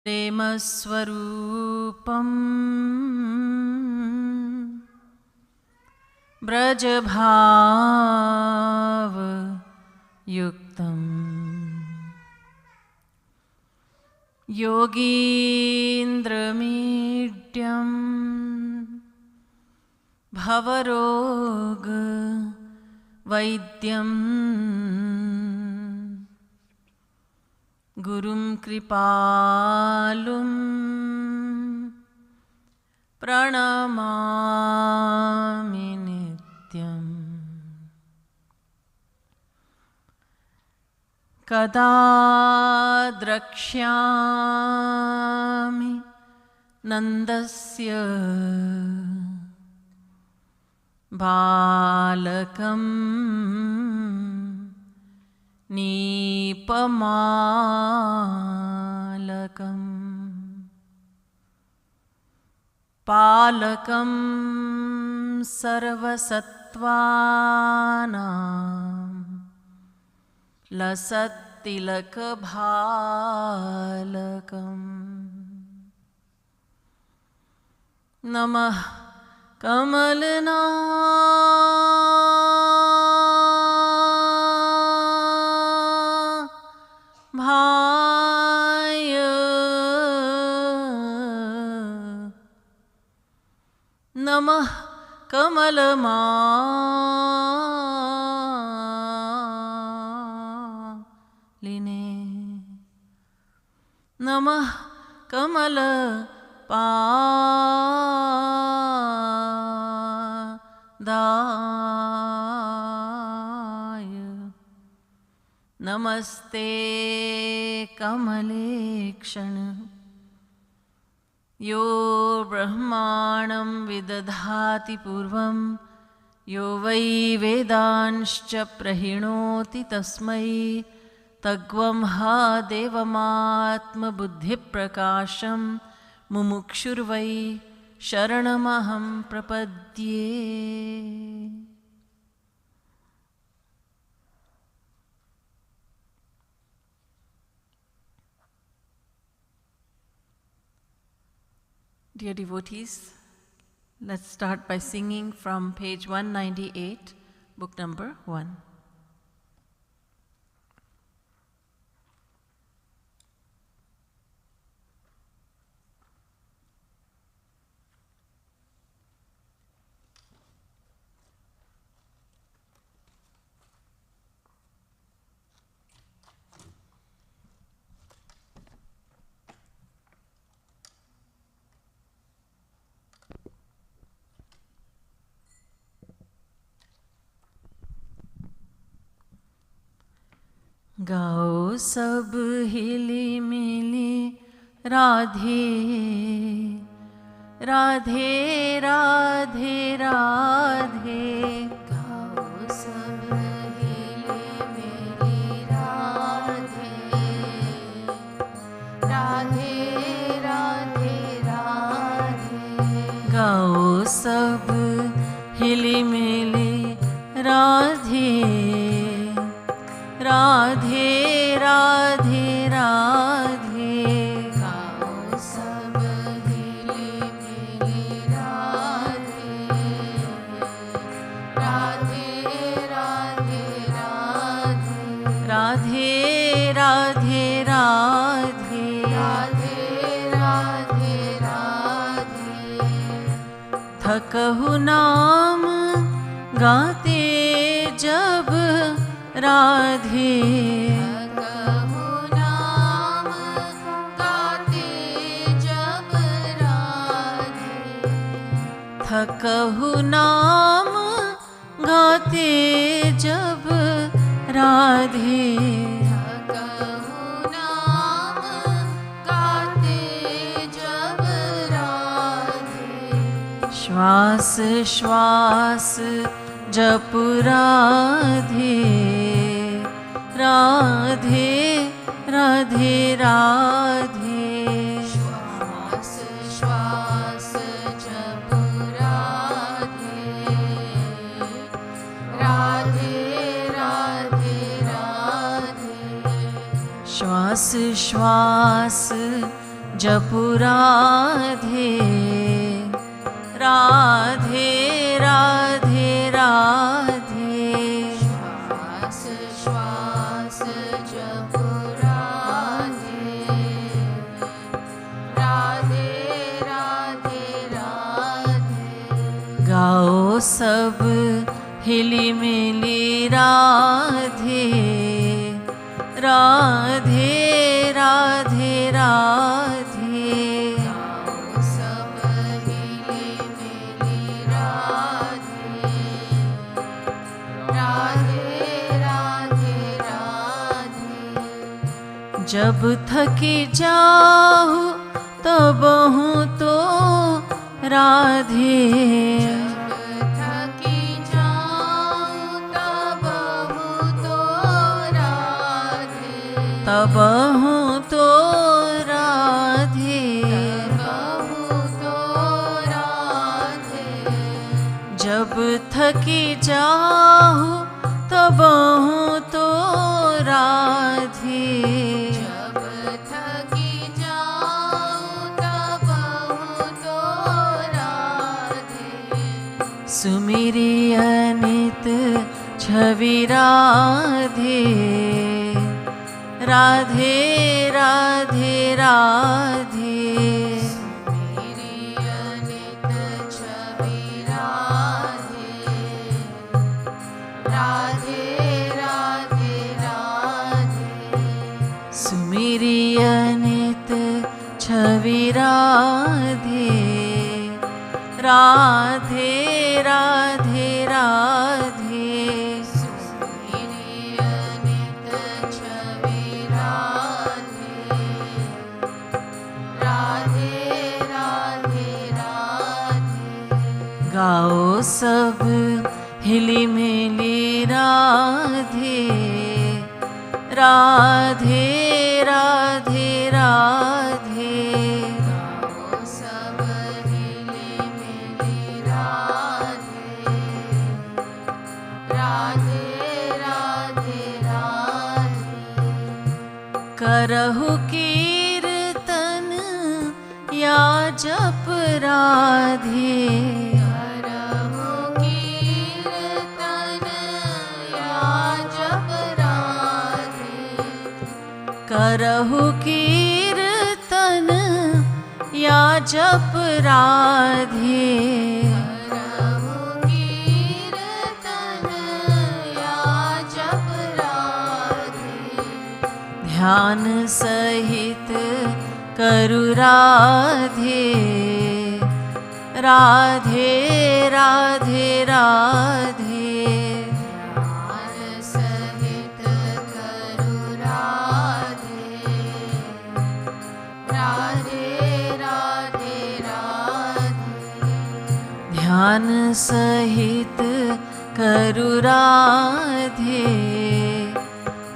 प्रेमस्वरूपं ब्रजभावयुक्तं योगीन्द्रमीड्यं भवरोगवैद्यं गुरुं कृपालुं प्रणमामि नित्यम्। कदा द्रक्ष्यामि नन्दस्य बालकं नीपमालकं पालकं सर्वसत्त्वानां लसत्तिलकभालकम्। नमः कमलनाभाय नमः कमलमालिने नमः कमलपादाय नमस्ते कमलेक्षण यो ब्रह्माणं विदधाति पूर्वं यो वै वेदांश्च प्रहिणोति तस्मै तग्वं हा देवमात्मबुद्धिप्रकाशं मुमुक्षुर्वै शरणमहं प्रपद्ये। Dear devotees, let's start by singing from page 198, book number 1. गाओ सब हिली मिली राधे राधे राधे राधे। गाओ सब हिली मिली राधे राधे राधे राधे। गाओ सब हिली मिली राधे राधे राधे राधे। गाओ सब हिली मिली राधे राधे राधे राधे। राधे राधे राधे राधे राधे राधे। थकहु नाम गाते जब राधे थकहु नाम गाते जब राधे। थकहु नाम गाते जब राधे। थकहु नाम गाते जब राधे। श्वास श्वास जप राधे राधे राधे राधे। श्वास श्वास जप राधे राधे राधे राधे। श्वास श्वास जपु राधे राधे राधे राधे। श्वास श्वास जपु राधे राधे राधे राधे। गाओ सब हिली मिली राधे राधे राधे राधे। गाओ सब हिली मिली राधे राधे राधे राधे। जब थकी जाऊं तब हूँ तो राधे तब हूँ तो राधे जब थकी जाऊँ तब हूँ तो राधे जब थकी जाऊँ तब हूँ तो राधे। सुमिरी अनित छवि राधे राधे राधे राधे। मेरी अनित छवि राधे राधे राधे राधे। सुमिरी अनित छवि राधे राधे राधे राधे। गाओ सब हिली मिली राधे राधे राधे राधे। गाओ सब हिली मिली राधे राधे राधे राधे। करहु कीर्तन या जप राधे करहु कीर्तन या जप राधे करहु कीर्तन या जप राधे। ध्यान सहित करु राधे राधे राधे राधे। ध्यान सहित करु राधे राधे राधे राधे। ध्यान सहित करु राधे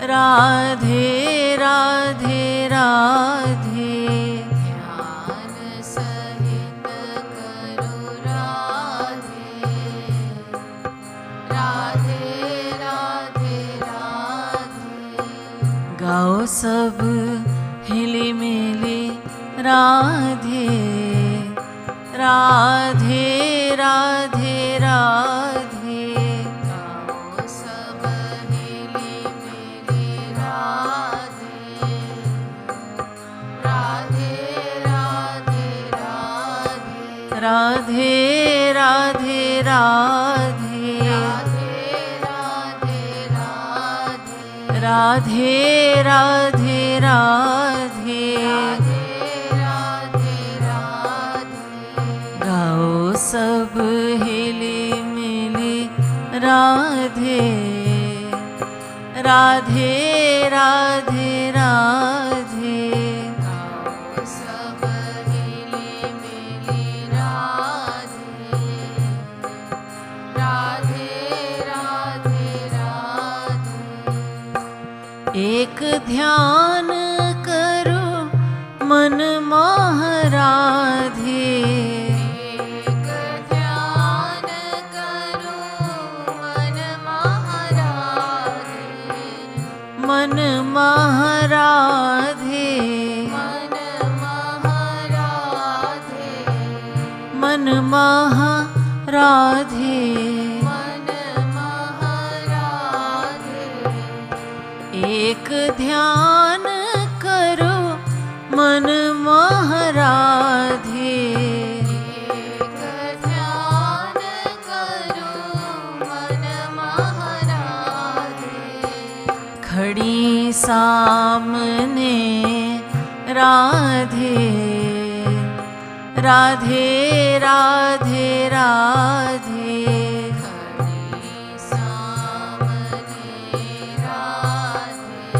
राधे राधे राधे। गाओ सब हिली मिली राधे राधे राधे राधे। गाओ सब हिली मिली राधे राधे राधे राधे। राधे राधे राधे राधे राधे राधे। गाओ सब हिली मिली राधे राधे राधे राधे। गाओ सब हिली मिली राधे राधे राधे राधे। एक ध्यान करो मन महाराधे एक ध्यान करो मन महाराधे मन महाराधे मन महाराधे। महा राधे, मन महाराधे। एक ध्यान करो मन महाराधे, एक ध्यान करो मन महाराधे। खड़ी सामने राधे, राधे राधे राधे, खड़ी सामने राधे,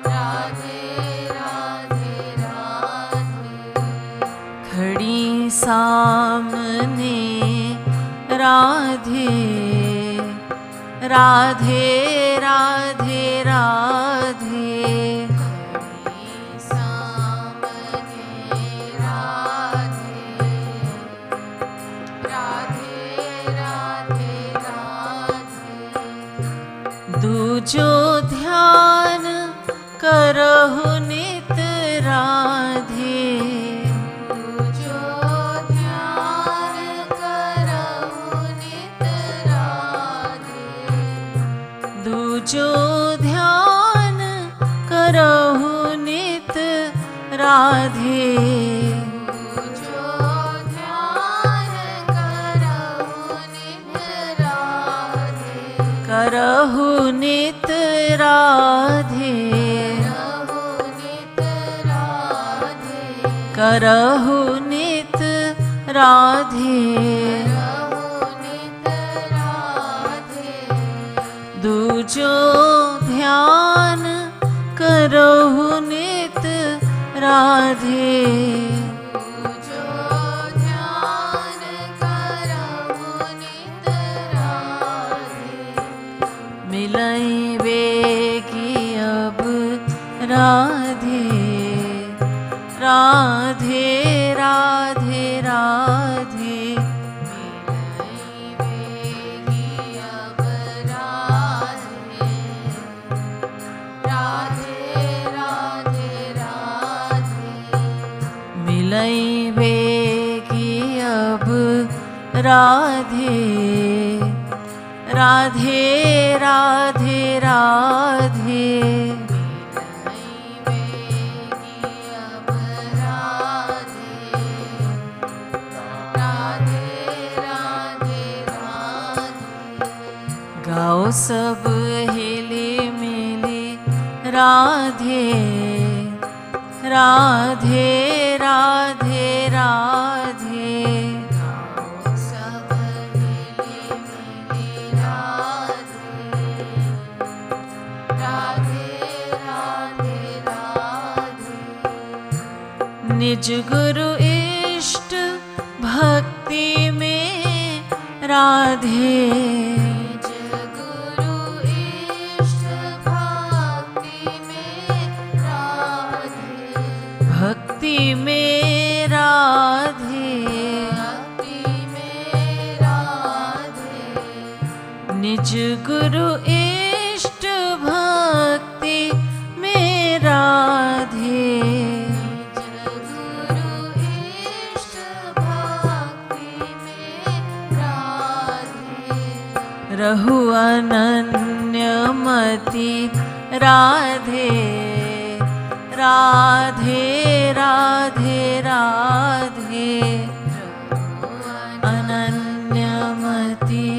राधे राधे राधे। खड़ी सामने राधे, राधे राधे राधे, खड़ी सामने राधे, राधे राधे राधे। दूजो ध्यान करहु नित राधे, दूजो ध्यान करहु नित राधे, दूजो ध्यान करहु नित राधे, दूजो ध्यान करहु नित राधे, करहु नित राधे, करहु नित राधे, करहु नित राधे, दूजो ध्यान करहु नित राधे, दूजो ध्यान करहु नित राधे। मिलई बेगी अब राधे, राधे राधे राधे, मिलई बेगी अब राधे, राधे राधे राधे। मिलई बेगी अब राधे, राधे राधे राधे, गाओ सब हिली मिली राधे, राधे राधे राधे, सब हिली मिली राधे, राधे राधे राधे। निज गुरु इष्ट भक्ति में राधे, निज गुरु इष्ट भक्ति में राधे, भक्ति में राधे, भक्ति में राधे। निज गुरु इष्ट भक्ति में राधे, निज गुरु इष्ट भक्ति में राधे। रहु अनन्यमति राधे, राधे राधे राधे, अनन्यमति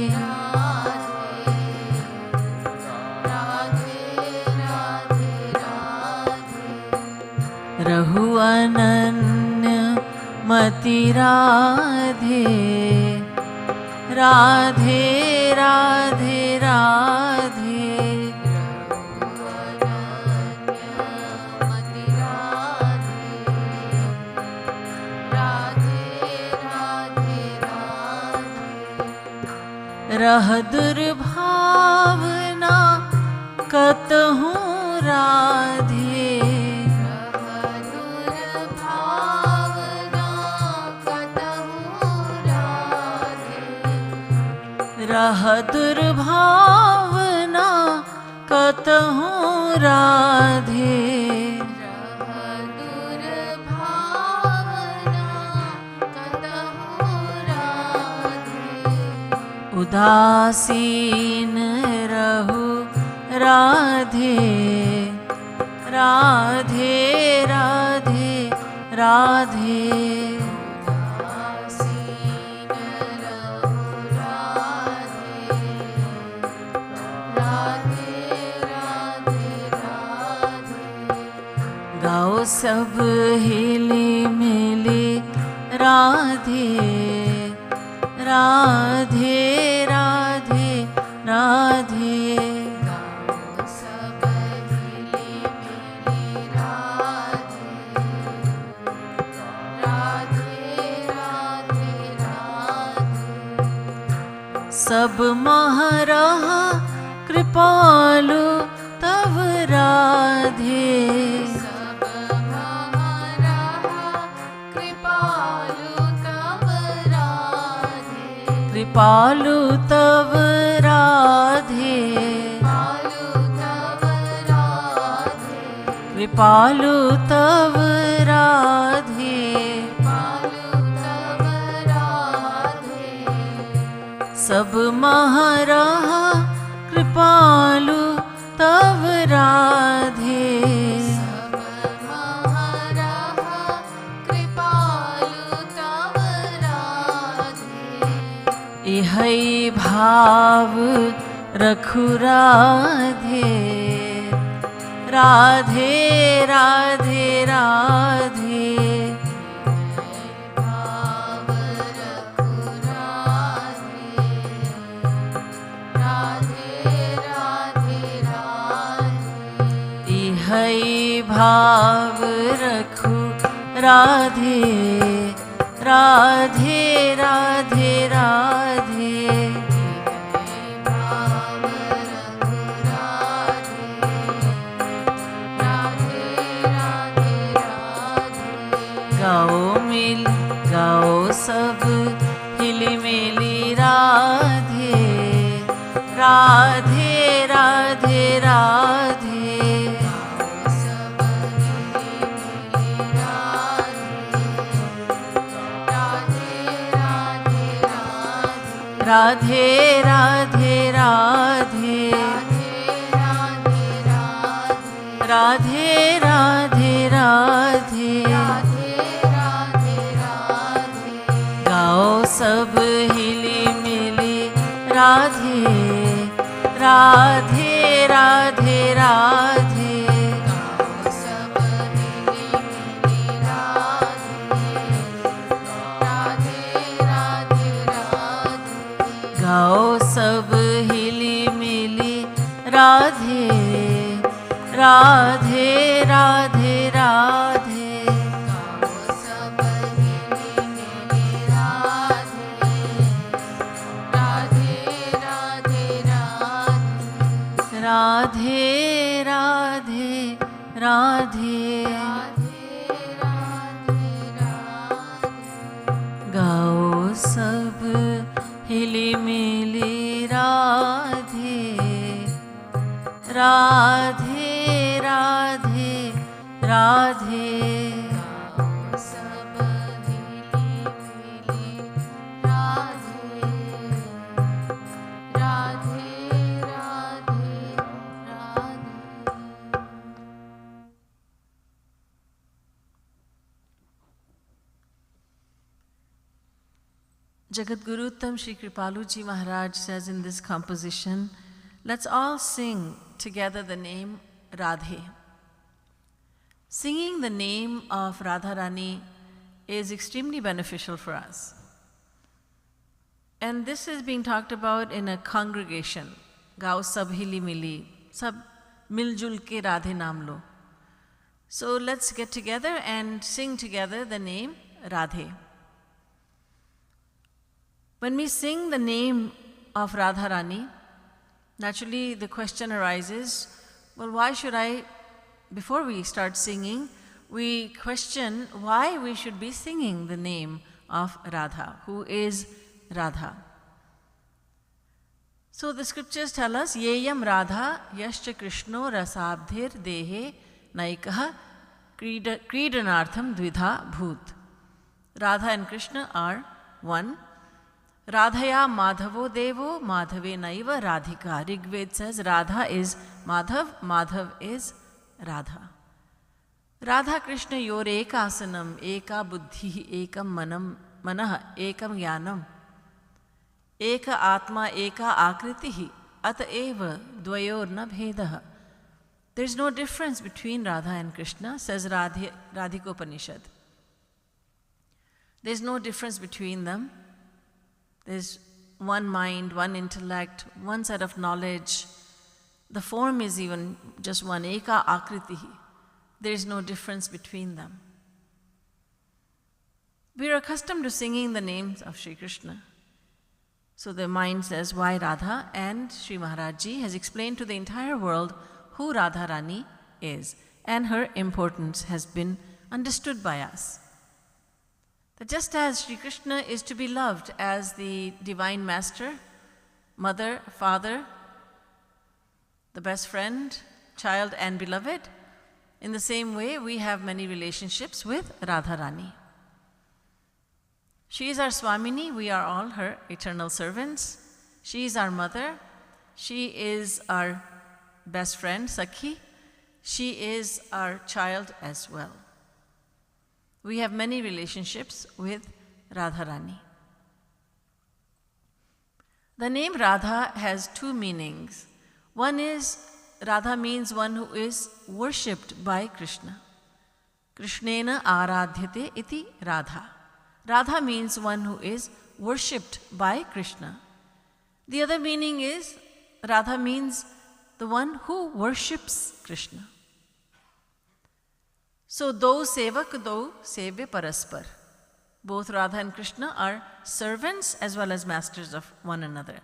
रहु अनन्यमति राधे, राधे राधे राधे, रह दुर्भावना कतहूँ राधे, रह दुर्भावना कतहूँ राधे, दुर्भावना कतहु उदासीन रहु राधे राधे राधे राधे। उदासीन रहु राधे राधे राधे राधे। गाओ सब हिली मिली राधे राधे राधे राधे। गाओ सब हिली मिली राधे राधे राधे राधे। सब महाराहा कृपालु तव राधे सब महाराहा कृपालु तव राधे कृपालु तव राधे कृपालु तव राधे कृपालु तव राधे। कृपालु तव राधे। सब महाराहा कृपालु तव राधे सब महाराहा कृपालु तव राधे। इहै भाव रखु राधे राधे राधे राधे। भाव रखु राधे राधे राधे राधे। इहै भाव रखु राधे राधे राधे राधे। भाव रखु राधे राधे राधे राधे। गाओ सब हिली मिली राधे राधे राधे राधे। सब हिली मिली राधे राधे राधे राधे। राधे राधे राधे राधे राधे राधे। राधे राधे राधे। राधे राधे राधे। गाओ सब हिली मिली राधे राधे राधे राधे। गाओ सब हिली मिली राधे राधे राधे राधे। गाओ सब हिली मिली राधे राधे राधे राधे। गाओ सब हिली मिली राधे राधे राधे राधे। राधे राधे राधे। राधे राधे राधे। गाओ सब हिली मिली राधे राधे राधे राधे। गाओ सब हिली मिली Radhe Radhe Radhe Radhe. Jagat Guru Uttam Shri Kripaluji Maharaj says in this composition, let's all sing together the name Radhe. Singing the name of Radharani is extremely beneficial for us. And this is being talked about in a congregation. Gao sab hili mili, sab miljul ke Radhe naam lo. So let's get together and sing together the name Radhe. When we sing the name of Radharani, naturally the question arises, well, why should I, before we start singing, we question why we should be singing the name of Radha, who is Radha. So the scriptures tell us, Yeyam Radha yascha Krishno rasabdhir dehe naikaha kridanartham dvidha bhut. Radha and Krishna are one. Radhaya Madhavo Devo Madhave Naiva Radhika. Rigved says Radha is Madhav, Madhav is Radha. Radha Krishna yor ekasanam, eka buddhi, ekam manah, ekam jnanam, eka atma, eka akritihi, ataeva dvayor na bhedah. There is no difference between Radha and Krishna, says Radhikopanishad. There is no difference between them. There is one mind, one intellect, one set of knowledge. The form is even just one, eka akritihi. There is no difference between them. We are accustomed to singing the names of Sri Krishna. So the mind says, why Radha? And Sri Maharaj Ji has explained to the entire world who Radharani is, and her importance has been understood by us. That just as Sri Krishna is to be loved as the divine master, mother, father, the best friend, child and beloved, in the same way we have many relationships with Radharani. She is our Swamini, we are all her eternal servants. She is our mother, she is our best friend, Sakhi. She is our child as well. We have many relationships with Radharani. The name Radha has two meanings. One is, Radha means one who is worshipped by Krishna. Krishnena aradhyate iti Radha. Radha means one who is worshipped by Krishna. The other meaning is, Radha means the one who worships Krishna. So, do sevak, do sevya paraspar. Both Radha and Krishna are servants as well as masters of one another.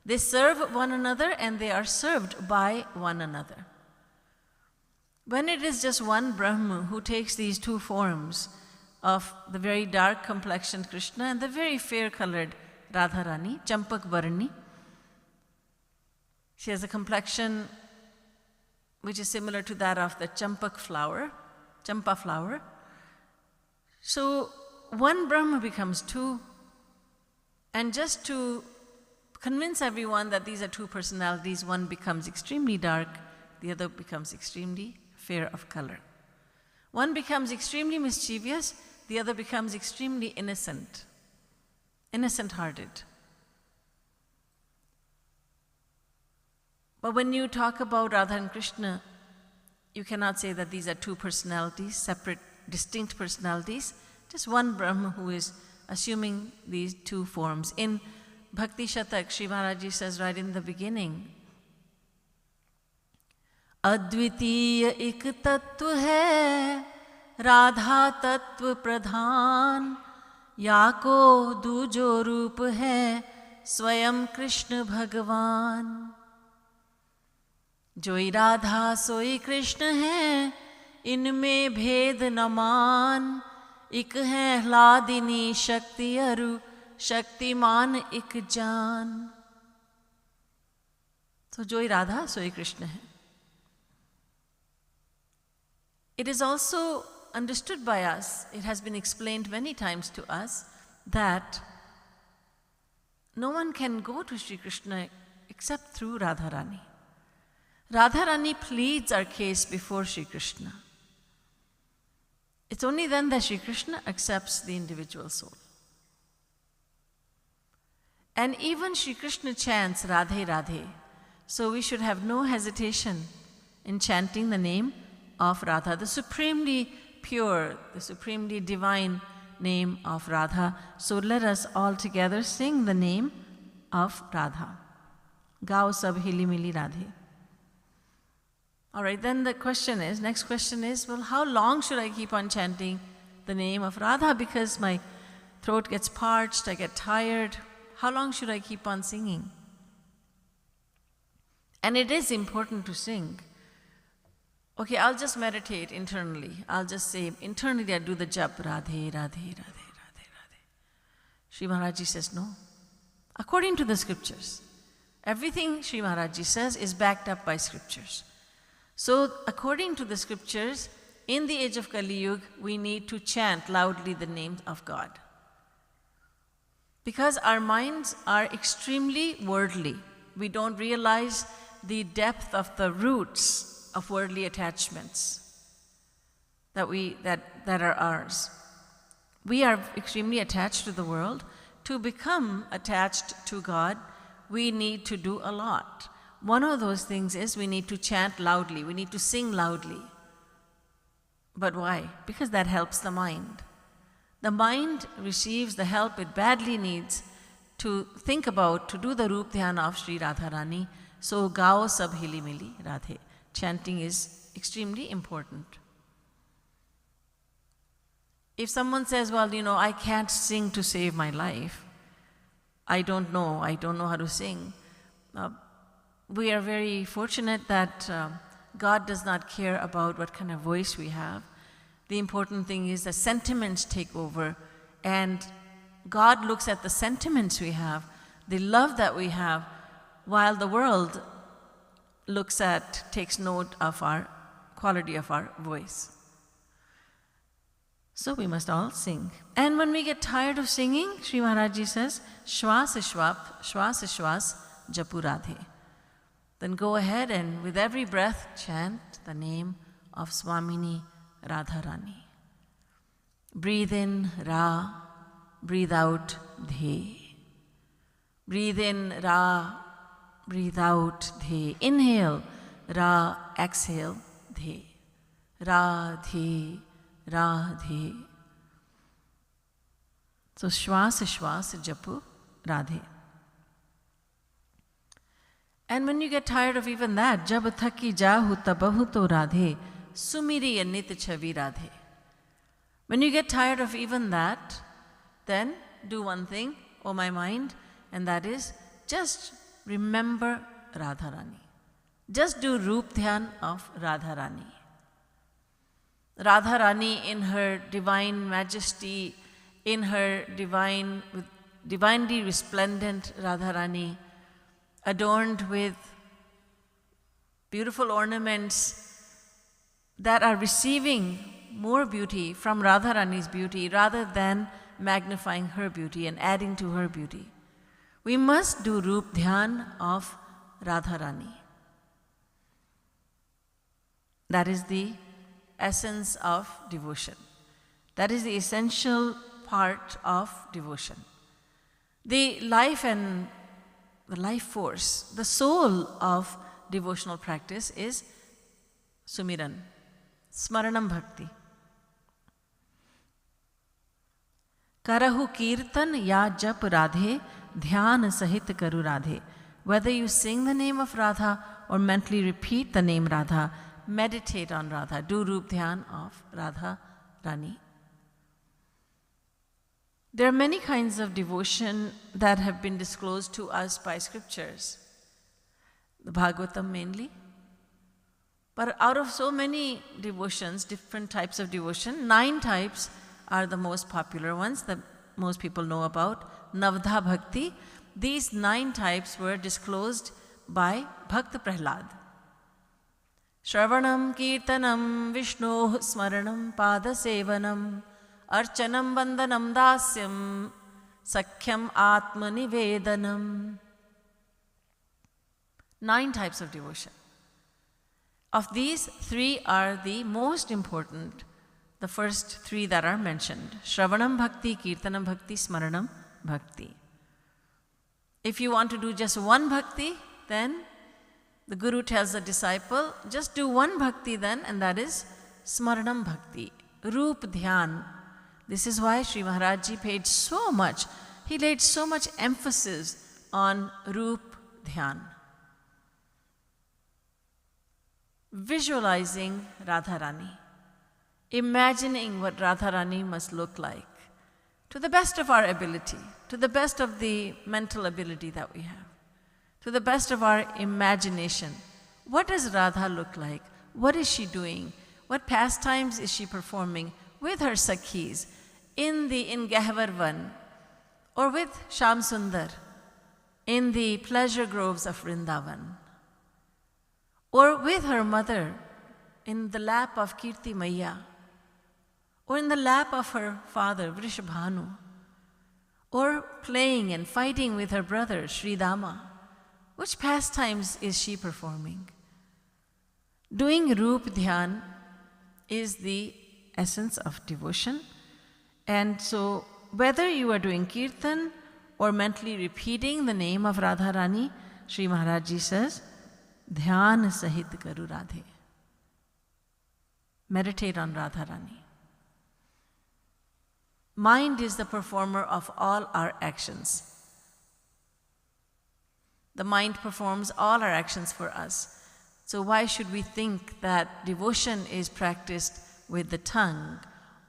They serve one another and they are served by one another. When it is just one Brahma who takes these two forms of the very dark complexioned Krishna and the very fair colored Radharani, Champak Varni, she has a complexion which is similar to that of the champak flower, champa flower. So one Brahma becomes two, and just to convince everyone that these are two personalities, one becomes extremely dark, the other becomes extremely fair of color. One becomes extremely mischievous, the other becomes extremely innocent, innocent-hearted. But when you talk about Radha and Krishna, you cannot say that these are two personalities, separate, distinct personalities, just one Brahma who is assuming these two forms. In Bhakti Shatak, Sri Maharaj Ji says right in the beginning, Advitiya ik tattva hai, Radha tattva pradhan, Yako dujo roop hai, Swayam Krishna Bhagavan. जोई राधा सोई कृष्ण है, इनमें भेद न मान, एक है ह्लादिनी शक्ति अरु, शक्तिमान एक जान. So जोई राधा सोई कृष्ण है. It is also understood by us, it has been explained many times to us, that no one can go to Sri Krishna except through Radharani. Radharani pleads our case before Sri Krishna. It's only then that Sri Krishna accepts the individual soul. And even Sri Krishna chants Radhe Radhe, so we should have no hesitation in chanting the name of Radha, the supremely pure, the supremely divine name of Radha. So let us all together sing the name of Radha. Gao sab hili mili Radhe. All right, then the question is, next question is, well, how long should I keep on chanting the name of Radha? Because my throat gets parched, I get tired. How long should I keep on singing? And it is important to sing. Okay, I'll just meditate internally. I'll just say, internally I do the jap, Radhe, Radhe, Radhe, Radhe, Radhe. Sri Maharaj Ji says, no. According to the scriptures, everything Sri Maharaj Ji says is backed up by scriptures. So, according to the scriptures, in the age of Kali Yuga, we need to chant loudly the name of God. Because our minds are extremely worldly. We don't realize the depth of the roots of worldly attachments that are ours. We are extremely attached to the world. To become attached to God, we need to do a lot. One of those things is we need to chant loudly, we need to sing loudly. But why? Because that helps the mind. The mind receives the help it badly needs to think about, to do the Roop Dhyan of Sri Radharani. So, Gao Sab Hili Mili Radhe. Chanting is extremely important. If someone says, well, I can't sing to save my life, I don't know how to sing. We are very fortunate that God does not care about what kind of voice we have. The important thing is that sentiments take over, and God looks at the sentiments we have, the love that we have, while the world takes note of our quality of our voice. So we must all sing. And when we get tired of singing, Sri Maharaj Ji says, Shwas Shwas Japu Radhe. Then go ahead and with every breath chant the name of Swamini Radharani. Breathe in Ra, breathe out Dhe. Breathe in Ra, breathe out Dhe. Inhale Ra, exhale Dhe. Radhe, Radhe. So Shwas Japu Radhe. And when you get tired of even that, Jab thaki jahu tabahu to Radhe, Sumiri nit chavi Radhe. When you get tired of even that, then do one thing, oh my mind, and that is just remember Radharani. Just do Roop Dhyan of Radharani. Radharani in her divine majesty, in her divinely resplendent Radharani, adorned with beautiful ornaments that are receiving more beauty from Radharani's beauty rather than magnifying her beauty and adding to her beauty. We must do Roop Dhyan of Radharani. That is the essence of devotion. That is the essential part of devotion. The life force, the soul of devotional practice is Sumiran, Smaranam Bhakti. Karahu kirtan ya jap Radhe, dhyan sahit karu Radhe. Whether you sing the name of Radha or mentally repeat the name Radha, meditate on Radha, do Roop Dhyan of Radha Rani. There are many kinds of devotion that have been disclosed to us by scriptures. The Bhagavatam mainly. But out of so many devotions, different types of devotion, 9 types are the most popular ones that most people know about. Navdha Bhakti. These 9 types were disclosed by Bhakta Prahlad. Shravanam Kirtanam Vishnu Smaranam Pada Sevanam Archanam Vandanam Dasyam Sakhyam Atma Nivedanam. 9 types of devotion. Of these, 3 are the most important, the first 3 that are mentioned. Shravanam Bhakti, Kirtanam Bhakti, Smaranam Bhakti. If you want to do just one bhakti, then the Guru tells the disciple, just do one bhakti then, and that is Smaranam Bhakti, Roop Dhyan. This is why Sri Maharaj Ji laid so much emphasis on Roop Dhyan. Visualizing Radharani, imagining what Radharani must look like, to the best of our ability, to the best of the mental ability that we have, to the best of our imagination. What does Radha look like? What is she doing? What pastimes is she performing with her Sakhis in Gahvarvan, or with Sham Sundar in the pleasure groves of Vrindavan, or with her mother in the lap of Kirti Maiya, or in the lap of her father Vrishabhanu, Or playing and fighting with her brother, Sri Dama. Which pastimes is she performing? Doing Roopdhyan is the essence of devotion. And so, whether you are doing kirtan or mentally repeating the name of Radharani, Sri Maharaj Ji says, dhyan sahit karu Radhe. Meditate on Radharani. Mind is the performer of all our actions. The mind performs all our actions for us. So why should we think that devotion is practiced with the tongue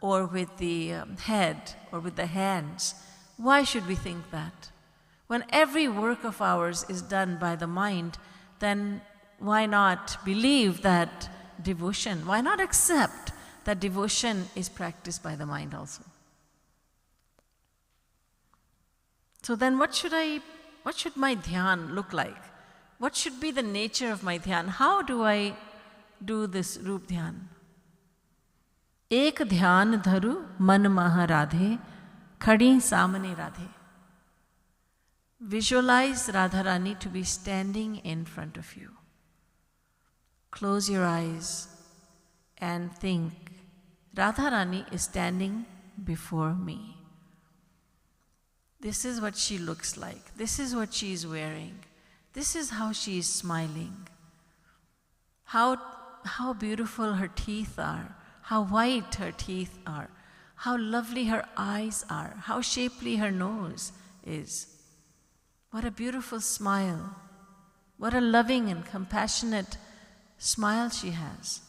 or with the head or with the hands? Why should we think that? When every work of ours is done by the mind, then why not believe that devotion, why not accept that devotion is practiced by the mind also? So then what should my dhyan look like? What should be the nature of my dhyan? How do I do this Roopdhyan? Ek dhyan dharu man maha Radhe, khadi samane Radhe. Visualize Radharani to be standing in front of you. Close your eyes and think, Radharani is standing before me. This is what she looks like. This is what she is wearing. This is how she is smiling. How beautiful her teeth are. How white her teeth are. How lovely her eyes are. How shapely her nose is. What a beautiful smile. What a loving and compassionate smile she has.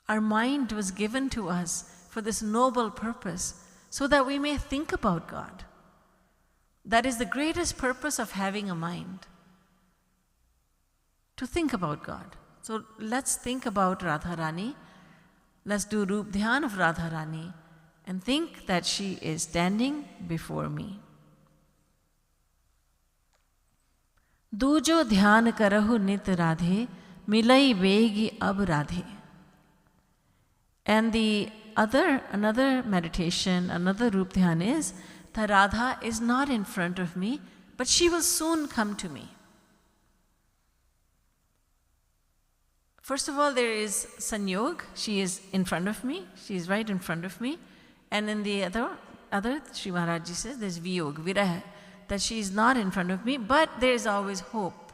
Our mind was given to us for this noble purpose, so that we may think about God. That is the greatest purpose of having a mind, to think about God. So let's think about Radharani. Let's do Roopdhyan of Radharani and think that she is standing before me. Dujo dhyan karahu nit Radhe, milai vegi ab Radhe. And another meditation, another Roopdhyan is that Radha is not in front of me, but she will soon come to me. First of all, there is Sanyog. She is in front of me. She is right in front of me. And in the other Sri Maharaj Ji says, there's Viyog, Viraha, that she is not in front of me, but there is always hope.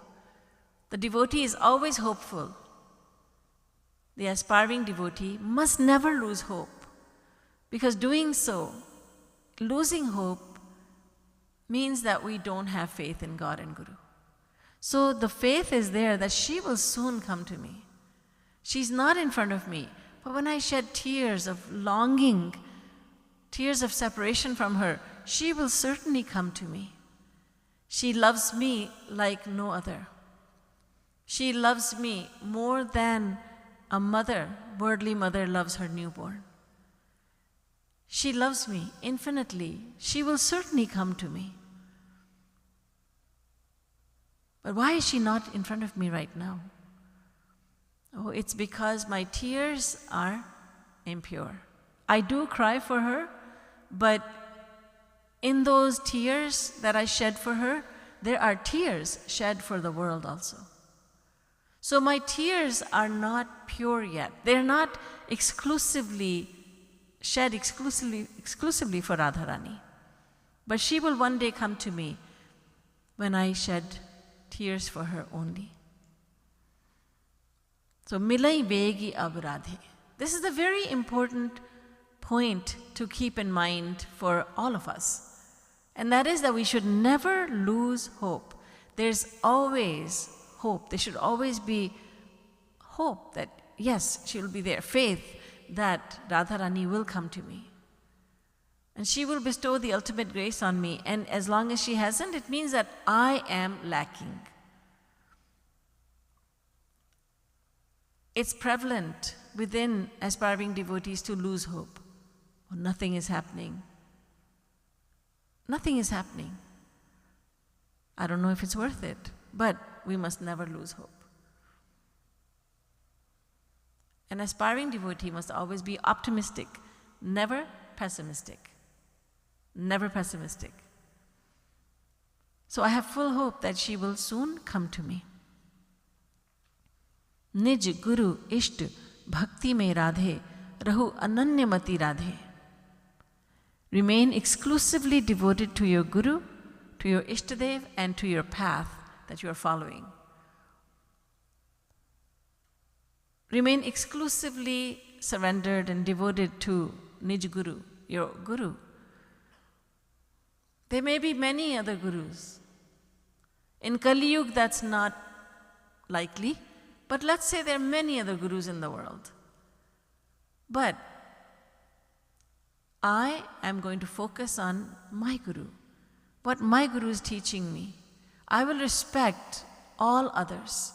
The devotee is always hopeful. The aspiring devotee must never lose hope, because doing so, losing hope, means that we don't have faith in God and Guru. So the faith is there that she will soon come to me. She's not in front of me, but when I shed tears of longing, tears of separation from her, she will certainly come to me. She loves me like no other. She loves me more than a mother, worldly mother, loves her newborn. She loves me infinitely. She will certainly come to me. But why is she not in front of me right now? Oh, it's because my tears are impure. I do cry for her, but in those tears that I shed for her, there are tears shed for the world also. So my tears are not pure yet. They're not exclusively shed exclusively for Radharani. But she will one day come to me when I shed tears for her only. So milai vegi ab Radhe. This is a very important point to keep in mind for all of us. And that is that we should never lose hope. There's always hope. There should always be hope that, yes, she will be there. Faith that Radharani will come to me. And she will bestow the ultimate grace on me. And as long as she hasn't, it means that I am lacking. It's prevalent within aspiring devotees to lose hope. Oh, nothing is happening. Nothing is happening. I don't know if it's worth it, but we must never lose hope. An aspiring devotee must always be optimistic, never pessimistic. never pessimistic. So I have full hope that she will soon come to me. Nij Guru Isht Bhakti Mein Radhe Rahu Ananyamati Radhe. Remain exclusively devoted to your Guru, to your Ishtadev, and to your path that you are following. Remain exclusively surrendered and devoted to Nij Guru, your Guru. There may be many other Gurus. In Kali Yuga, that's not likely, but let's say there are many other Gurus in the world. But I am going to focus on my Guru, what my Guru is teaching me. I will respect all others.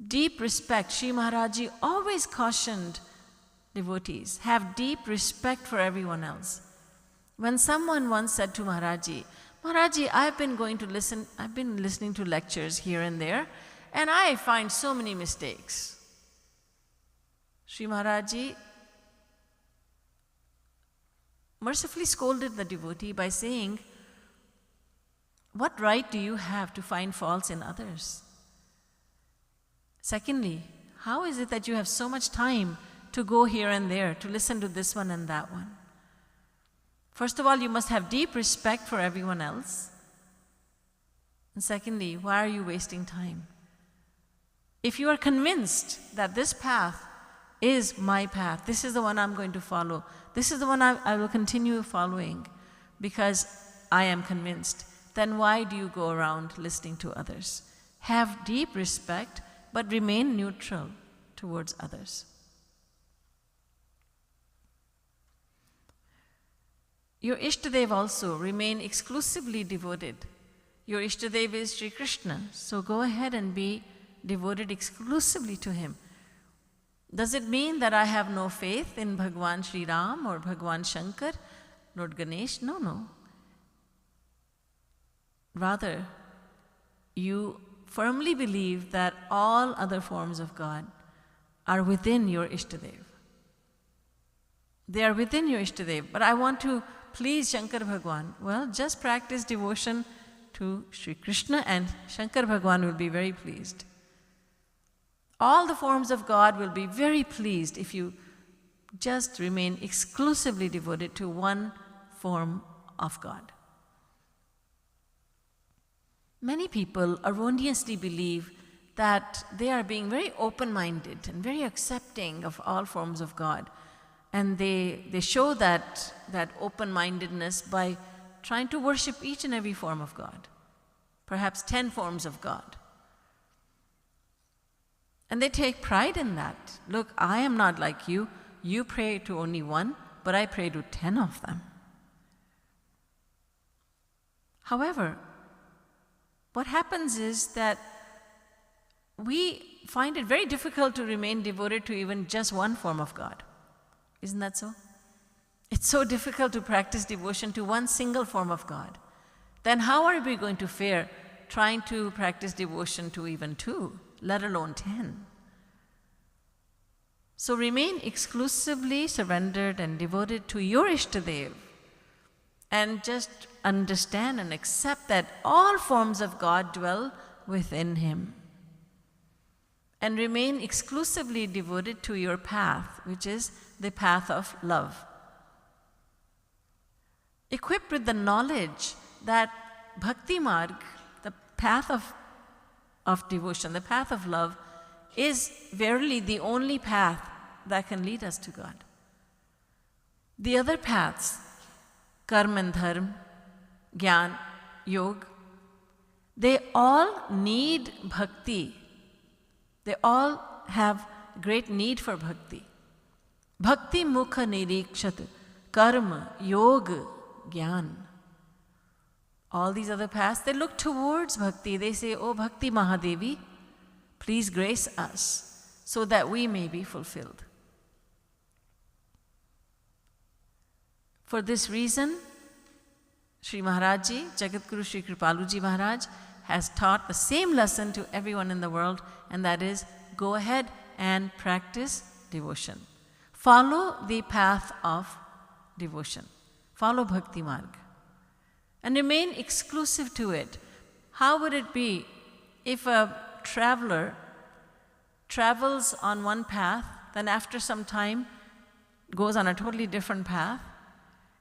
Deep respect. Shri Maharaji always cautioned devotees, have deep respect for everyone else. When someone once said to Maharaji, Maharaji, I've been listening to lectures here and there, and I find so many mistakes. Shri Maharaji mercifully scolded the devotee by saying, what right do you have to find faults in others? Secondly, how is it that you have so much time to go here and there, to listen to this one and that one? First of all, you must have deep respect for everyone else. And secondly, why are you wasting time? If you are convinced that this path is my path, this is the one I'm going to follow, this is the one I will continue following because I am convinced, then why do you go around listening to others? Have deep respect, but remain neutral towards others. Your Ishtadev also remain exclusively devoted. Your Ishtadev is Sri Krishna, so go ahead and be devoted exclusively to him. Does it mean that I have no faith in Bhagwan Sri Ram or Bhagwan Shankar, Lord Ganesh? No, no. Rather, you firmly believe that all other forms of God are within your Ishtadev. They are within your Ishtadev. But I want to please Shankar Bhagwan. Well, just practice devotion to Sri Krishna and Shankar Bhagwan will be very pleased. All the forms of God will be very pleased if you just remain exclusively devoted to one form of God. Many people erroneously believe that they are being very open-minded and very accepting of all forms of God. And they show that open-mindedness by trying to worship each and every form of God, perhaps 10 forms of God. And they take pride in that. Look, I am not like you. You pray to only one, but I pray to 10 of them. However, what happens is that we find it very difficult to remain devoted to even just one form of God. Isn't that so? It's so difficult to practice devotion to one single form of God. Then how are we going to fare trying to practice devotion to even 2, let alone 10? So remain exclusively surrendered and devoted to your Ishtadev and just understand and accept that all forms of God dwell within him. And remain exclusively devoted to your path, which is the path of love. Equipped with the knowledge that Bhakti Marg, the path of devotion, the path of love, is verily the only path that can lead us to God. The other paths, karma and dharma, dhyan, yoga, they all need bhakti. They all have great need for bhakti. Bhakti mukha nirikshat, karma, yoga, dhyan. All these other paths, they look towards bhakti. They say, "Oh Bhakti Mahadevi, please grace us so that we may be fulfilled." For this reason, Sri Maharaji, Jagatguru Sri Kripaluji Maharaj, has taught the same lesson to everyone in the world, and that is, go ahead and practice devotion. Follow the path of devotion. Follow Bhakti Marg and remain exclusive to it. How would it be if a traveler travels on one path, then after some time goes on a totally different path,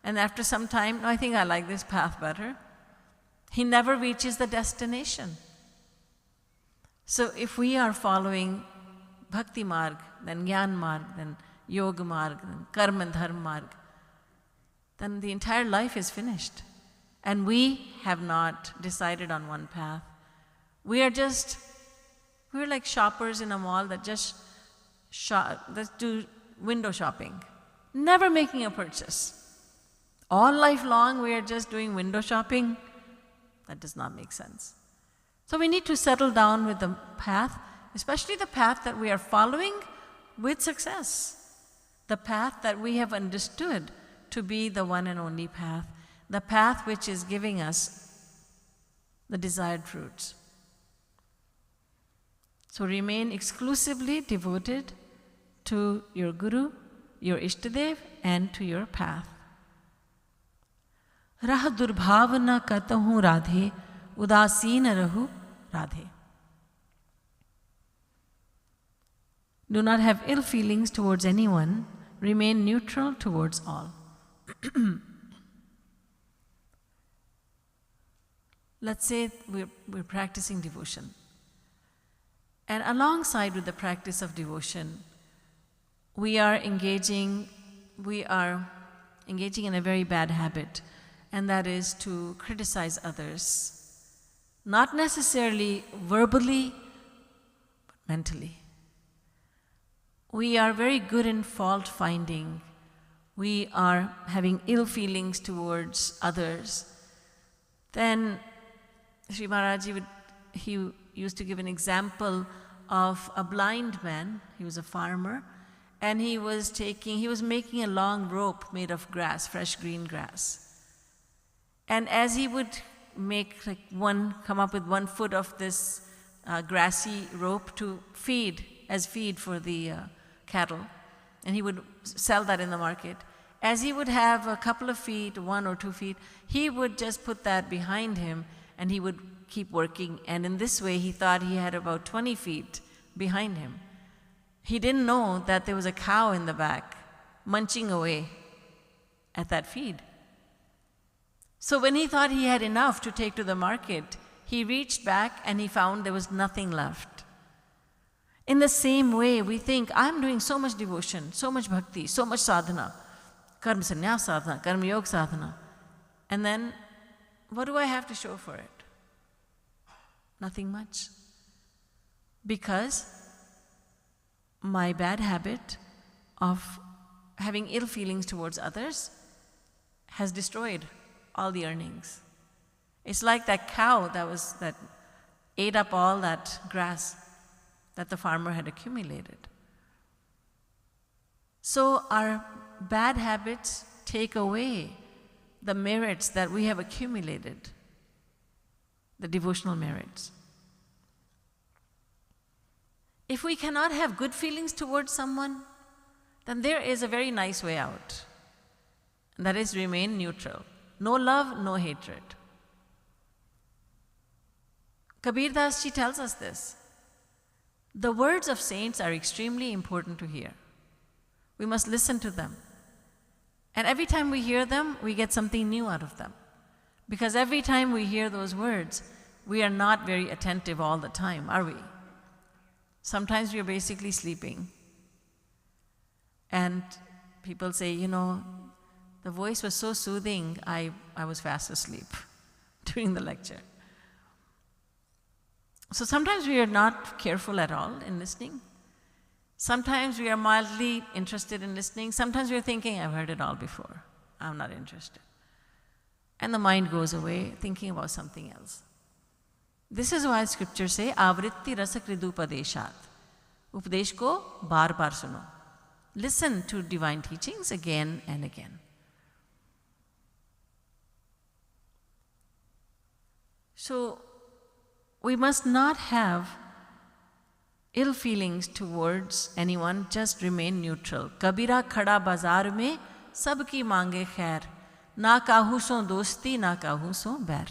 and after some time, no, I think I like this path better. He never reaches the destination. So if we are following Bhakti Marg, then Jnana Marg, then Yoga Marg, then Karma and Dharma Marg, then the entire life is finished. And we have not decided on one path. We're like shoppers in a mall that just do window shopping, never making a purchase. All life long we are just doing window shopping. That does not make sense. So we need to settle down with the path, especially the path that we are following with success. The path that we have understood to be the one and only path. The path which is giving us the desired fruits. So remain exclusively devoted to your Guru, your Ishtadev, and to your path. Rah durbhavana katahu radhe, udasina rahu radhe. Do not have ill feelings towards anyone. Remain neutral towards all. Let's say we're practicing devotion. And alongside with the practice of devotion, we are engaging in a very bad habit, and that is to criticize others. Not necessarily verbally, but mentally. We are very good in fault finding. We are having ill feelings towards others. Then Sri Maharaji he used to give an example of a blind man. He was a farmer, and he was making a long rope made of grass, fresh green grass. And as he would come up with 1 foot of this grassy rope to feed for the cattle, and he would sell that in the market. As he would have a couple of feet, 1 or 2 feet, he would just put that behind him, and he would keep working. And in this way, he thought he had about 20 feet behind him. He didn't know that there was a cow in the back munching away at that feed. So when he thought he had enough to take to the market, he reached back and he found there was nothing left. In the same way, we think, I'm doing so much devotion, so much bhakti, so much sadhana, karma sannyas sadhana, karma yoga sadhana. And then, what do I have to show for it? Nothing much. Because my bad habit of having ill feelings towards others has destroyed all the earnings. It's like that cow that ate up all that grass that the farmer had accumulated. So our bad habits take away the merits that we have accumulated, the devotional merits. If we cannot have good feelings towards someone, then there is a very nice way out. And that is remain neutral. No love, no hatred. Kabir Das Ji tells us this. The words of saints are extremely important to hear. We must listen to them. And every time we hear them, we get something new out of them. Because every time we hear those words, we are not very attentive all the time, are we? Sometimes we are basically sleeping. And people say, the voice was so soothing, I was fast asleep during the lecture. So sometimes we are not careful at all in listening. Sometimes we are mildly interested in listening. Sometimes we are thinking, I've heard it all before. I'm not interested. And the mind goes away thinking about something else. This is why scriptures say, Avritti rasa kridupadeshat. Upadesh ko bar bar suno. Listen to divine teachings again and again. So, we must not have ill feelings towards anyone, just remain neutral. Kabira khada bazar mein sabki mange khair, Na kahu so dosti, na kahu so bair.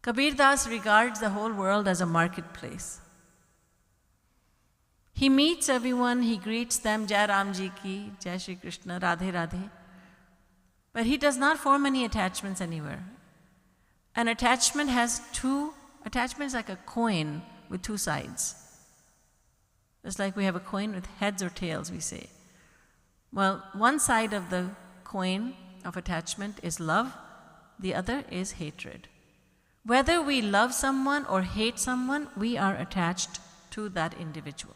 Kabir Das regards the whole world as a marketplace. He meets everyone, he greets them, Jai Ram Ji ki, Jai Shri Krishna, Radhe Radhe. But he does not form any attachments anywhere. An attachment has attachment is like a coin with two sides. Just like we have a coin with heads or tails, we say. Well, one side of the coin of attachment is love, the other is hatred. Whether we love someone or hate someone, we are attached to that individual.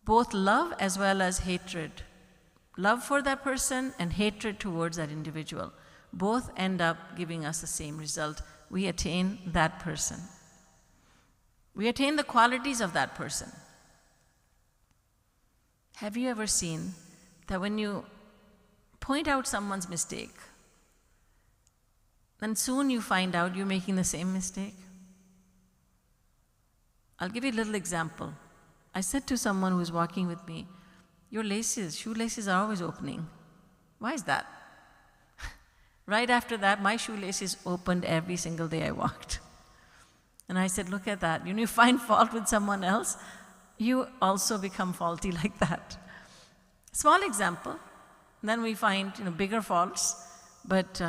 Both love as well as hatred. Love for that person and hatred towards that individual. Both end up giving us the same result. We attain that person. We attain the qualities of that person. Have you ever seen that when you point out someone's mistake, then soon you find out you're making the same mistake? I'll give you a little example. I said to someone who was walking with me, your shoelaces are always opening. Why is that? Right after that, my shoelaces opened every single day I walked. And I said, look at that. When you find fault with someone else, you also become faulty like that. Small example. Then we find bigger faults. But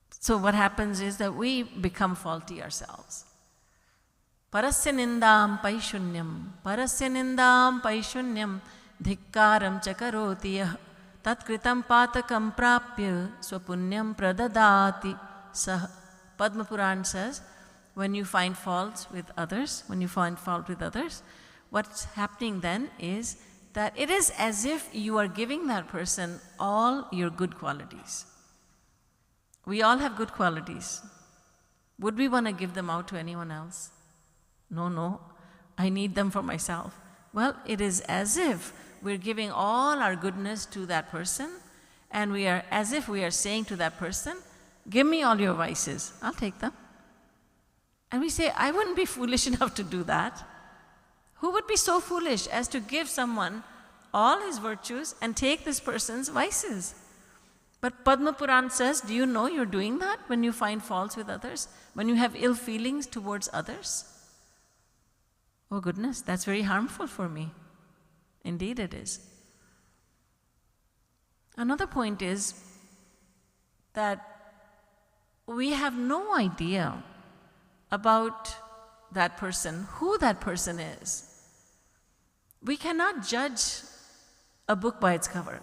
so what happens is that we become faulty ourselves. Parasya nindam paishunyam dhikkaram chakaroti yah tatkritam patakam prapya swapunyam pradadati sah. Padma Puran says, when you find faults with others, what's happening then is that it is as if you are giving that person all your good qualities. We all have good qualities. Would we want to give them out to anyone else? No, I need them for myself. Well, it is as if we're giving all our goodness to that person, and as if we are saying to that person, give me all your vices, I'll take them. And we say, I wouldn't be foolish enough to do that. Who would be so foolish as to give someone all his virtues and take this person's vices? But Padma Puran says, do you know you're doing that when you find faults with others? When you have ill feelings towards others? Oh goodness, that's very harmful for me. Indeed it is. Another point is that we have no idea about that person, who that person is. We cannot judge a book by its cover.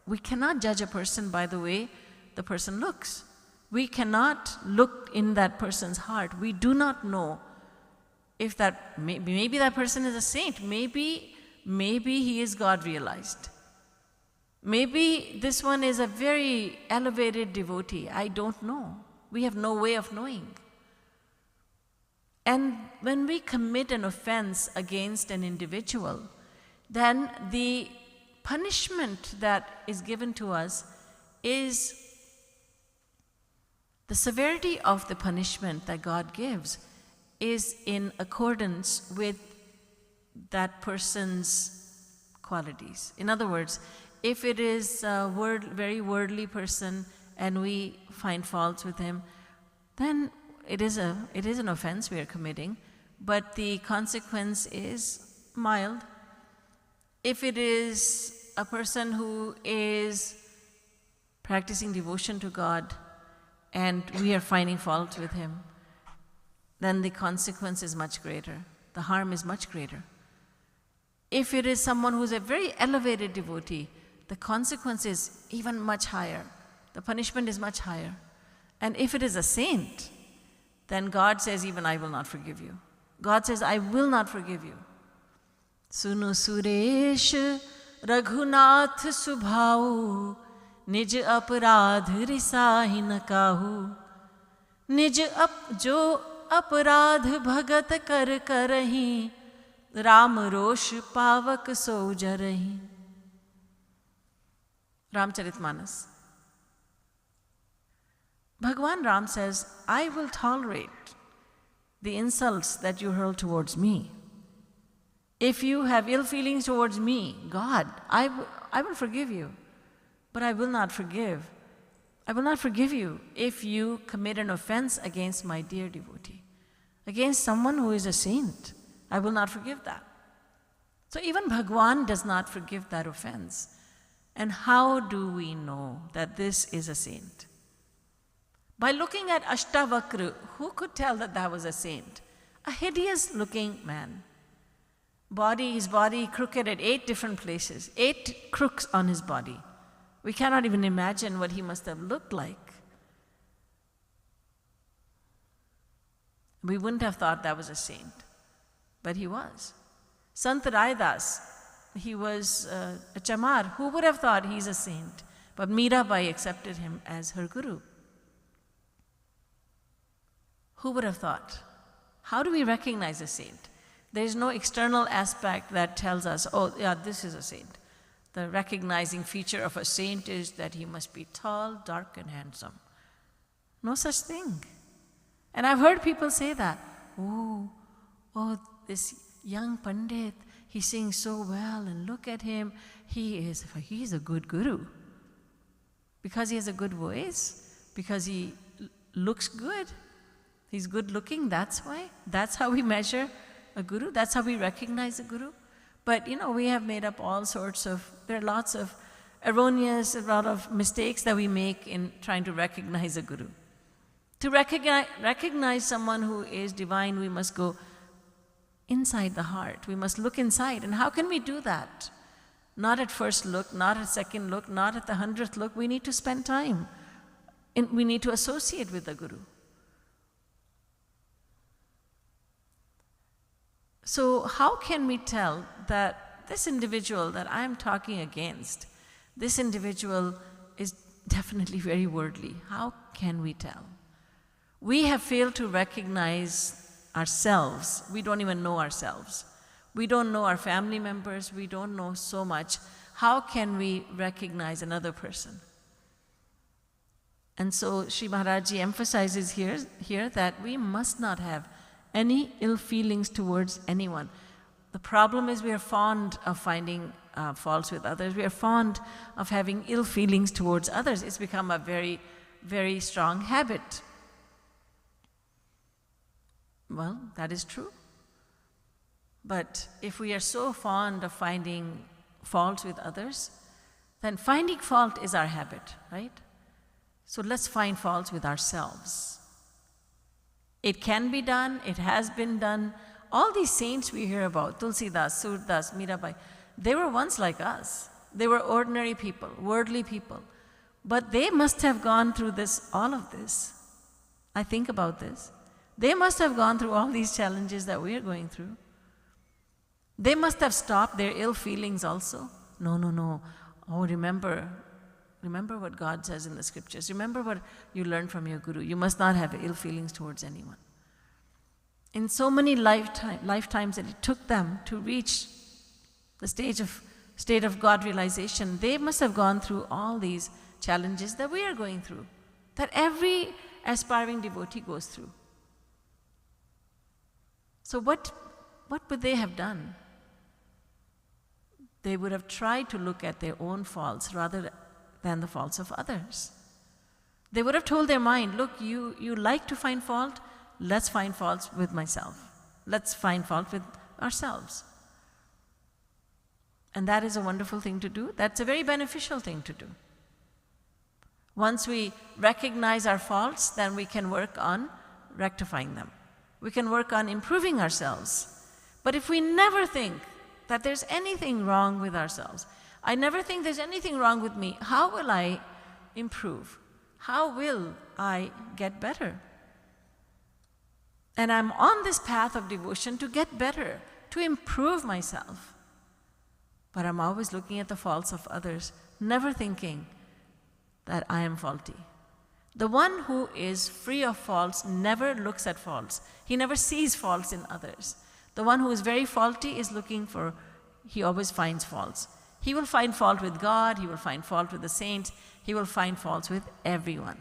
We cannot judge a person by the way the person looks. We cannot look in that person's heart. We do not know if maybe that person is a saint. Maybe he is God realized. Maybe this one is a very elevated devotee. I don't know. We have no way of knowing. And when we commit an offense against an individual, then the punishment that is given to us is the severity of the punishment that God gives is in accordance with that person's qualities. In other words, if it is a very worldly person and we find faults with him, then it is an offense we are committing, but the consequence is mild. If it is a person who is practicing devotion to God and we are finding fault with him, then the consequence is much greater. The harm is much greater. If it is someone who is a very elevated devotee, the consequence is even much higher. The punishment is much higher. And if it is a saint, then God says, even I will not forgive you. God says, I will not forgive you. Sunu Suresh Raghunath Subhau Nij aparadh risahi na kahu Nij jo aparadh bhagat kar karahi Ram rosh pavak so jarahi. Ramcharitmanas. Bhagwan Ram says, I will tolerate the insults that you hurl towards me If you have ill feelings towards me, God, I will forgive you. But I will not forgive. I will not forgive you if you commit an offense against my dear devotee, against someone who is a saint. I will not forgive that. So even Bhagwan does not forgive that offense. And how do we know that this is a saint? By looking at Ashtavakra, who could tell that that was a saint? A hideous looking man. His body crooked at 8 different places, 8 crooks on his body. We cannot even imagine what he must have looked like. We wouldn't have thought that was a saint, but he was. Sant Raidas, he was a chamar. Who would have thought he's a saint? But Mirabai accepted him as her guru. Who would have thought? How do we recognize a saint? There is no external aspect that tells us, oh, yeah, this is a saint. The recognizing feature of a saint is that he must be tall, dark, and handsome. No such thing. And I've heard people say that. Oh, this young Pandit, he sings so well, and look at him. He's a good guru. Because he has a good voice, because he looks good. He's good looking, that's why. That's how we measure a guru. That's how we recognize a guru. But we have made up all sorts of, there are lots of erroneous, a lot of mistakes that we make in trying to recognize a guru. To recognize someone who is divine, we must go inside the heart. We must look inside. And how can we do that? Not at first look, not at second look, not at the 100th look. We need to spend time. And we need to associate with the guru. So how can we tell that this individual that I'm talking against, this individual is definitely very worldly? How can we tell? We have failed to recognize ourselves. We don't even know ourselves. We don't know our family members. We don't know so much. How can we recognize another person? And so Sri Maharaji emphasizes here that we must not have any ill feelings towards anyone. The problem is we are fond of finding faults with others. We are fond of having ill feelings towards others. It's become a very, very strong habit. Well, that is true. But if we are so fond of finding faults with others, then finding fault is our habit, right? So let's find faults with ourselves. It can be done, it has been done. All these saints we hear about, Tulsidas, Surdas, Mirabai, they were once like us. They were ordinary people, worldly people. But they must have gone through all of this. I think about this. They must have gone through all these challenges that we are going through. They must have stopped their ill feelings also. No. Oh, remember what God says in the scriptures. Remember what you learned from your guru. You must not have ill feelings towards anyone. In so many lifetimes that it took them to reach the state of God realization, they must have gone through all these challenges that we are going through, that every aspiring devotee goes through. So what would they have done? They would have tried to look at their own faults rather than the faults of others. They would have told their mind, look, you like to find fault, let's find faults with myself. Let's find fault with ourselves. And that is a wonderful thing to do. That's a very beneficial thing to do. Once we recognize our faults, then we can work on rectifying them. We can work on improving ourselves. But if we never think that there's anything wrong with ourselves, I never think there's anything wrong with me, how will I improve? How will I get better? And I'm on this path of devotion to get better, to improve myself. But I'm always looking at the faults of others, never thinking that I am faulty. The one who is free of faults never looks at faults. He never sees faults in others. The one who is very faulty is he always finds faults. He will find fault with God, he will find fault with the saints, he will find faults with everyone.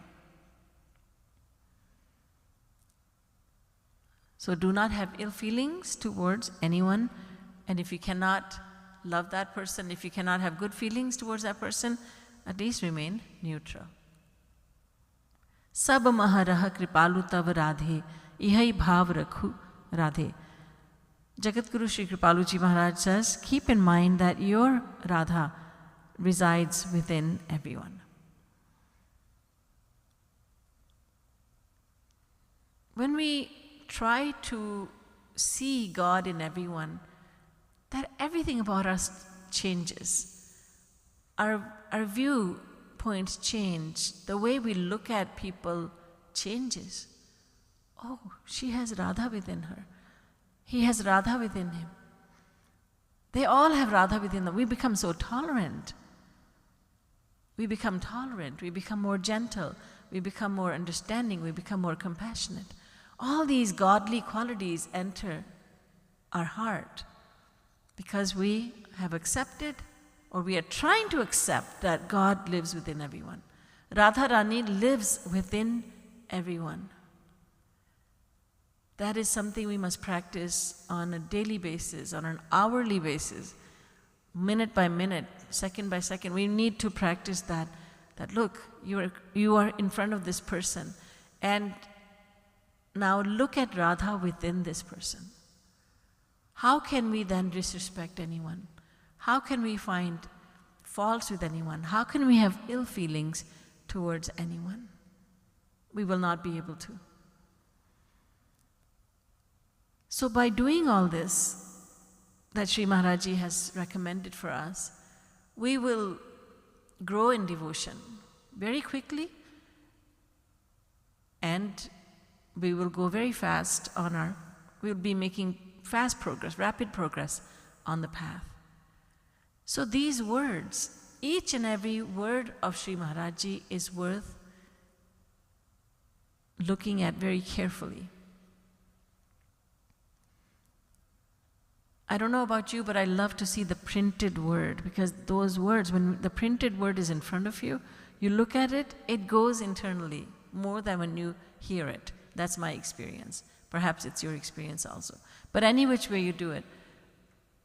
So do not have ill feelings towards anyone. And if you cannot love that person, if you cannot have good feelings towards that person, at least remain neutral. Sab maharaha kripalu tav radhe, ihai bhav rakhu radhe. Jagadguru Sri Kripaluji Maharaj says, keep in mind that your Radha resides within everyone. When we try to see God in everyone, that everything about us changes. Our viewpoints change. The way we look at people changes. Oh, she has Radha within her. He has Radha within him. They all have Radha within them. We become so tolerant. We become tolerant. We become more gentle. We become more understanding. We become more compassionate. All these godly qualities enter our heart because we have accepted, or we are trying to accept, that God lives within everyone. Radha Rani lives within everyone. That is something we must practice on a daily basis, on an hourly basis, minute by minute, second by second. We need to practice that look, you are in front of this person, and now look at Radha within this person. How can we then disrespect anyone? How can we find faults with anyone? How can we have ill feelings towards anyone? We will not be able to. So by doing all this that Sri Maharaji has recommended for us, we will grow in devotion very quickly, and we will go very fast we'll be making fast progress, rapid progress on the path. So these words, each and every word of Sri Maharaji is worth looking at very carefully. I don't know about you, but I love to see the printed word, because those words, when the printed word is in front of you, you look at it, it goes internally more than when you hear it. That's my experience. Perhaps it's your experience also. But any which way you do it,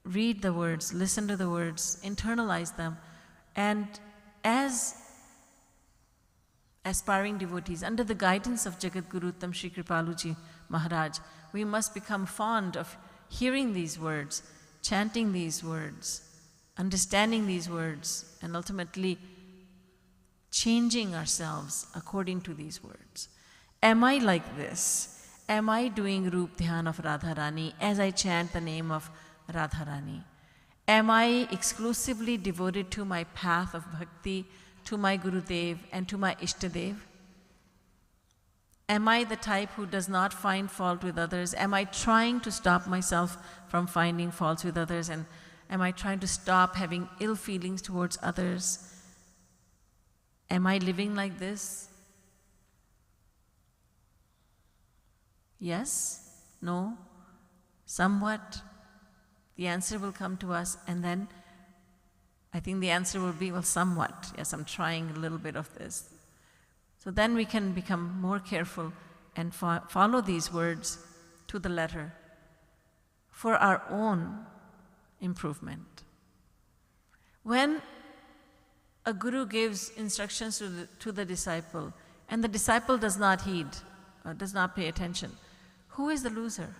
read the words, listen to the words, internalize them, and as aspiring devotees, under the guidance of Jagadguru Uttam Sri Kripaluji Maharaj, we must become fond of hearing these words, chanting these words, understanding these words, and ultimately changing ourselves according to these words. Am I like this? Am I doing Roopdhyan of Radha Rani as I chant the name of Radha Rani? Am I exclusively devoted to my path of bhakti, to my Gurudev and to my Ishtadev? Am I the type who does not find fault with others? Am I trying to stop myself from finding faults with others? And am I trying to stop having ill feelings towards others? Am I living like this? Yes? No? Somewhat? The answer will come to us, and then I think the answer will be, well, somewhat. Yes, I'm trying a little bit of this. So then we can become more careful and follow these words to the letter for our own improvement. When a guru gives instructions to the disciple, and the disciple does not heed, or does not pay attention, who is the loser?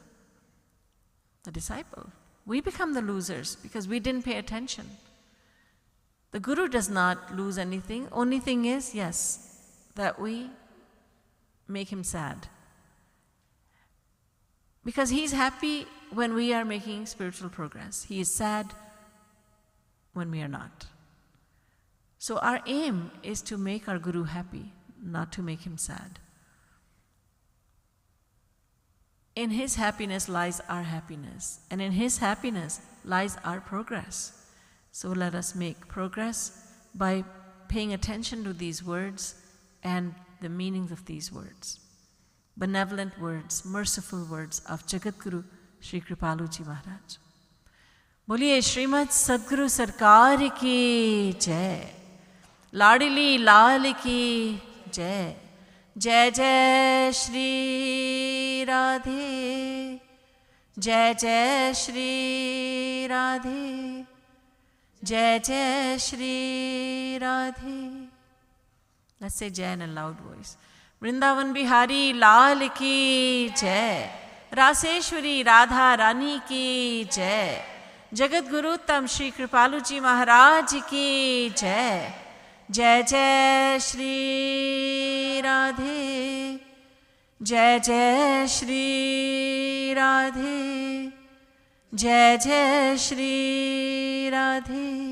The disciple. We become the losers because we didn't pay attention. The guru does not lose anything. Only thing is, yes, that we make him sad. Because he's happy when we are making spiritual progress. He is sad when we are not. So our aim is to make our guru happy, not to make him sad. In his happiness lies our happiness, and in his happiness lies our progress. So let us make progress by paying attention to these words and the meanings of these words. Benevolent words, merciful words of Jagadguru Sri Kripaluji Maharaj. Boliye Srimad Sadguru Sarkar ki jai. Ladili Lal ki jai. Jai Jai Shri Radhe. जय जय श्री राधे, जय जय Shri Radhe. Let's say Jai in a loud voice. Vrindavan Bihari Lal ki Jai. Raseshwari Radha Rani ki Jai. Jagat Guru Tam Shri Kripalu Ji Maharaj ki Jai. Jai Jai Shri Radhe, Jai Jai Shri Radhe, Jai Jai Shri Radhe.